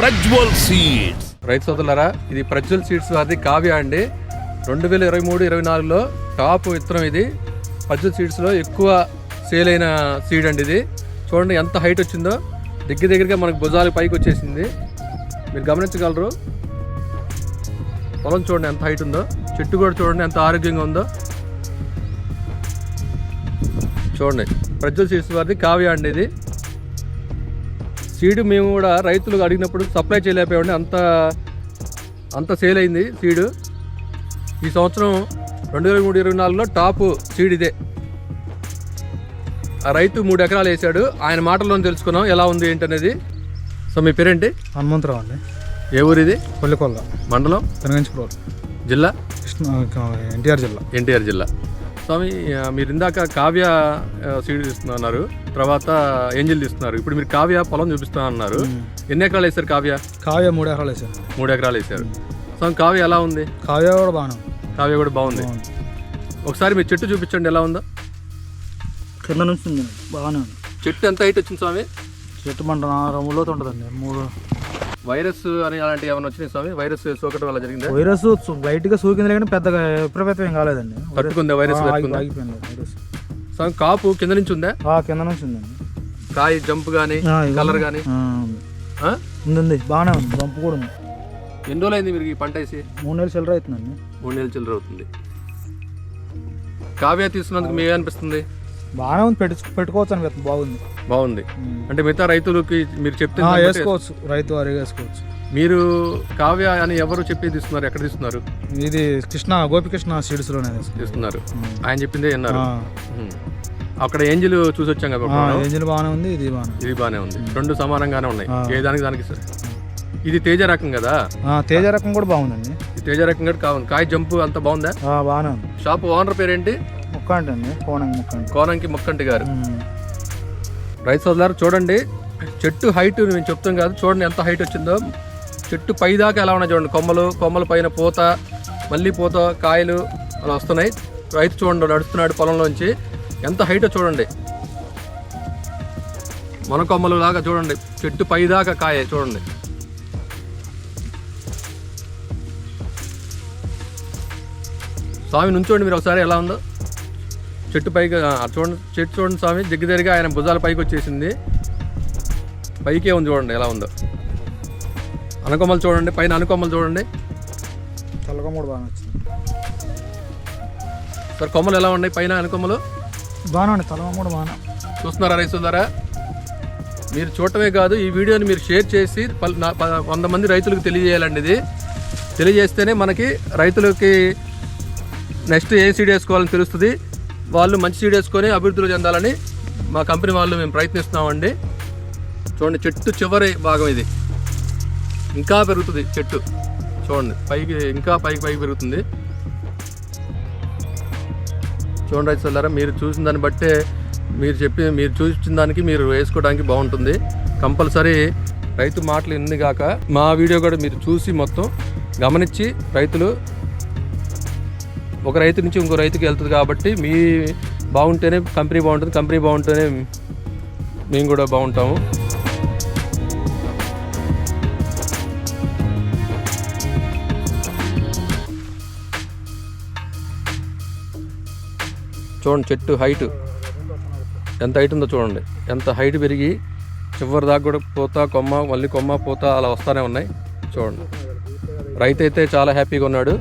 Prajwal seeds. రైతు సోదరులారా, ఇది ప్రజ్వల్ సీడ్స్ వారిది కావ్య అండి. 2023-24లో టాప్ విత్తనం ఇది. ప్రజ్వల్ సీడ్స్లో ఎక్కువ సేల్ అయిన సీడ్ అండి ఇది. చూడండి ఎంత హైట్ వచ్చిందో, దగ్గరగా మనకు భుజాలకు పైకి వచ్చేసింది. మీరు గమనించగలరు. పొలం చూడండి ఎంత హైట్ ఉందో, చెట్టు కూడా చూడండి ఎంత ఆరోగ్యంగా ఉందో. చూడండి ప్రజ్వల్ సీడ్స్ వారిది కావ్య అండి ఇది. సీడ్ మేము కూడా రైతులు అడిగినప్పుడు సప్లై చేయలేకపోయామండి, అంత సేల్ అయింది సీడు. ఈ సంవత్సరం 2023-24లో టాప్ సీడ్ ఇదే. ఆ రైతు 3 ఎకరాలు వేసాడు. ఆయన మాటల్లో తెలుసుకున్నాం ఎలా ఉంది ఏంటనేది. సో మీ పేరేంటి? హనుమంతరావు అండి. ఏ ఊరు ఇది? కొల్లికొల్ల మండలం, తెలంగాణ జిల్లా ఎన్టీఆర్ జిల్లా. స్వామి, మీరు ఇందాక కావ్య సీడ్ తీస్తున్నారు, తర్వాత ఏంజిల్ తీస్తున్నారు. ఇప్పుడు మీరు కావ్య పొలం చూపిస్తా అన్నారు. ఎన్ని ఎకరాలు వేసారు కావ్య? 3 ఎకరాలు వేసారు. 3 ఎకరాలు వేసారు. స్వామి, కావ్య ఎలా ఉంది? కావ్య కూడా బాగానే ఉంది. కావ్య కూడా బాగుంది. ఒకసారి మీరు చెట్టు చూపించండి ఎలా ఉందో. కింద నుంచి ఉంది, బాగానే ఉంది. చెట్టు ఎంత హైట్ వచ్చింది స్వామి? చెట్టు మంట 2 లోతు ఉంటుందండి. 3 వైరస్ అని అలాంటివి ఏమైనా వచ్చినాయి స్వామి? వైరస్ సోకటం వల్ల జరిగిందా? వైరస్ లైట్ గా సోకింది కానీ పెద్దగా విపరీతం ఏం కాలేదండి. తట్టుకుందా వైరస్? ఆగిపోయింది వైరస్. స్వామి, కాపు కింద నుంచి ఉందా? కింద నుంచి ఉందండి. కాయ జంప్ కానీ కలర్ కానీ ఉంది, బాగానే ఉంది. జంప్ కూడా ఉంది. ఎన్ని రోజులు అయింది మీరు ఈ పంట వేసి? 3 నెలలు చిల్లర అవుతుందండి. 3 నెలలు చిల్లర అవుతుంది. కావ్య తీసుకున్నందుకు మీకు ఏమనిపిస్తుంది? బాగానే ఉంది, పెట్టుకోవచ్చు అనిపిస్తుంది. బాగుంది. అంటే మిగతా రైతులకి మీరు చెప్తే వేసుకోవచ్చు, రైతు వారిగా వేసుకోవచ్చు. మీరు కావ్య అని ఎవరు చెప్పి తీస్తున్నారు? ఎక్కడ తీస్తున్నారు? ఇది గోపికృష్ణ సీడ్స్ లోనే తీస్తున్నారు. ఆయన చెప్పిందే అన్నారు. అక్కడ ఏంజిల్ చూసి వచ్చాం కదా. ఏంజిల్ బాగానే ఉంది, ఇది బాగానే ఉంది. 2 సమానంగానే ఉన్నాయి. ఏ దానికి సార్. ఇది తేజ రకం కదా? తేజ రకం కూడా బాగుందండి. తేజ రకం కూడా కావాలి. కాయ జంపు అంత బాగుందా? బాగానే ఉంది. షాప్ ఓనర్ పేరేంటి? ముక్కంటి అండి, కోనంకి ముక్కంటి గారు. రైతు సోదరులారా, చూడండి చెట్టు హైట్ మేము చెప్తాం కాదు, చూడండి ఎంత హైట్ వచ్చిందో. చెట్టు పై దాకా ఎలా ఉన్నాయి చూడండి. కొమ్మల పైన పూత, మళ్ళీ పూత, కాయలు అలా వస్తున్నాయి. రైతు చూడండి నడుస్తున్నాడు పొలంలోంచి. ఎంత హైటో చూడండి. కొమ్మలు లాగా చూడండి, చెట్టు పై దాకా కాయ చూడండి. స్వామి నుంచోండి మీరు ఒకసారి ఎలా ఉందో. చెట్టు పైకి చూడండి, చెట్టు చూడండి స్వామి. దగ్గరగా ఆయన భుజాల పైకి వచ్చేసింది. పైకే ఉంది చూడండి ఎలా ఉందో. అనుకొమ్మలు చూడండి, పైన అనుకొమ్మలు చూడండి. తలకొమ్మలు బాగా వచ్చింది సార్. కొమ్మలు ఎలా ఉన్నాయి పైన అనుకొమ్మలు? బాగానే ఉన్నాయి, తలకొమ్మ కూడా బాగా. చూస్తున్నారా రైతు ద్వారా? మీరు చూడటమే కాదు, ఈ వీడియోని మీరు షేర్ చేసి 100 మంది రైతులకు తెలియజేయాలండి. ఇది తెలియజేస్తేనే మనకి రైతులకి నెక్స్ట్ ఏ సీడ్ వేసుకోవాలని తెలుస్తుంది. వాళ్ళు మంచి సీడ్ వేసుకొని అభివృద్ధిలో చెందాలని మా కంపెనీ వాళ్ళు మేము ప్రయత్నిస్తున్నామండి. చూడండి చెట్టు చివరి భాగం ఇది. ఇంకా పెరుగుతుంది చెట్టు చూడండి, పైకి ఇంకా పైకి పెరుగుతుంది. చూడండి రైతు సోదరులారా, మీరు చూసిన దాన్ని బట్టే మీరు చూసిన దానికి మీరు వేసుకోవడానికి బాగుంటుంది. కంపల్సరీ రైతు మాటలు ఎన్ని కాక మా వీడియో కూడా మీరు చూసి మొత్తం గమనించి, రైతులు ఒక రైతు నుంచి ఇంకో రైతుకి వెళ్తుంది కాబట్టి మీ బాగుంటేనే కంపెనీ బాగుంటుంది, కంపెనీ బాగుంటేనే మేము కూడా బాగుంటాము. చూడండి చెట్టు హైట్ ఎంత హైట్ ఉందో చూడండి. ఎంత హైట్ పెరిగి చివరి దాకా కూడా పూత, కొమ్మ, మళ్ళీ కొమ్మ, పూత అలా వస్తూనే ఉన్నాయి. చూడండి రైతు అయితే చాలా హ్యాపీగా ఉన్నాడు.